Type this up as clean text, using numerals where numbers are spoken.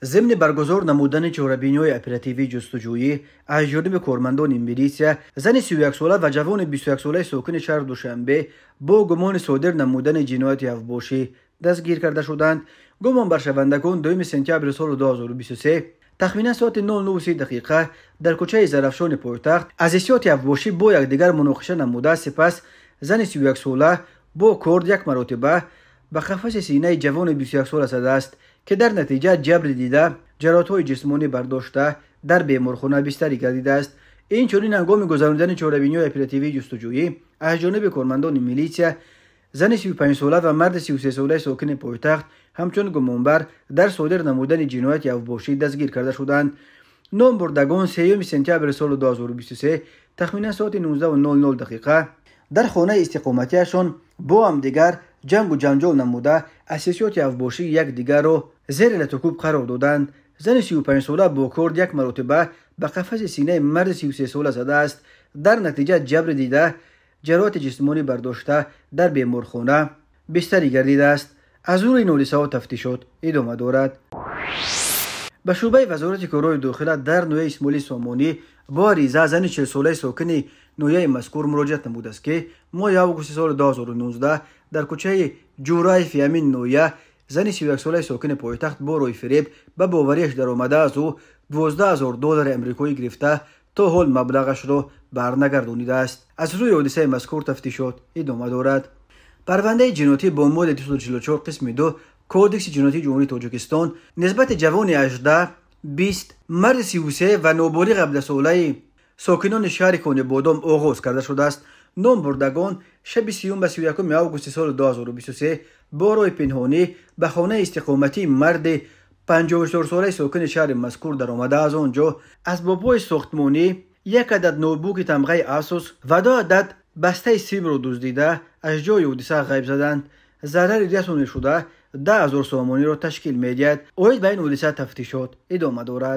ضمن برگزار نمودن چهره‌بینی‌های اپراتیوی جستجویی از جانب کارمندان میلیسیا، زن 31 ساله و جوان 21 ساله ساکن شهر دوشنبه با گمان صادر نمودن جنایت افباشی دستگیر کرده شدند. گمان بر شوندگان 2 سپتامبر سال 2023 تخمینا ساعت 09:30 دقیقه در کوچه زرافشان پایتخت از احسیات افباشی با یکدیگر مناقشه نموده، سپس زن 31 ساله با کارد یک مرتبه به قفس سینه جوان 21 ساله زده است که در نتیجه جبر دیده جراحت‌های جسمانی برداشته در بیمارخانه بستری گردیده است. این چنین هنگام گذراندن چهره‌بینی‌های اپراتیوی جستجویی از جانب کارمندان میلیسیا، زن 35 ساله و مرد 33 ساله ساکن پایتخت همچون گمانبر در صادر نمودن جنایت افباشی دستگیر کرده شدند. نام بردگان 3 سپتامبر سال 2023 تخمینا ساعت 19:00 دقیقه در خانه استقامتیشان با هم دیگر جنگ و جنجال نموده اساسیات افباشی یک دیگر را زیر لطکوب قرار دادند. زن 35 ساله با کارد یک مرتبه به قفس سینه مرد 33 ساله زده است. در نتیجه جبر دیده جراحت جسمانی برداشته در بیمارخانه بستری گردیده است. از روی این حادثه تفتیشات ادامه دارد. به شعبه وزارت کارهای داخله در نویه اسماعیل سامانی با عریضه زن 40 ساله ساکن نویه مذکور مراجعت نموده است که ماه آگوست سال 2019 در کوچه جورای فیامین نویه زن 31 ساله ساکن پایتخت با روی فریب به باوریش در آمده از او $12,000 امریکایی گرفته تا حال مبلغش را برنگردانیده است. از روی حادثه مذکور تفتیشات ادامه دارد. پرونده جنایتی با ماده 244 قسم 2 کودکس جنایتی جمهوری تاجیکستان نسبت جوان 18 20 مرد 33 و نوبالغ 17 ساله ساکنان شهر کانه بادام آغاز کرده شده است. نام بردگان شب 31 آگوست سال 2023 با راه پنهانی به خانه استقامتی مرد 54 ساله ساکن شهر مذکور در آمده. از آنجا اسباب‌های ساختمانی، یک عدد نوتبوک تمغه اسوس و 2 عدد بسته سیم را دزدیده از جای حادثه غیب زدند. ضرر رسانده شده 10,000 سومانی را تشکیل می‌دهد. اوید به این حادثه تفتیشات ادامه دارد.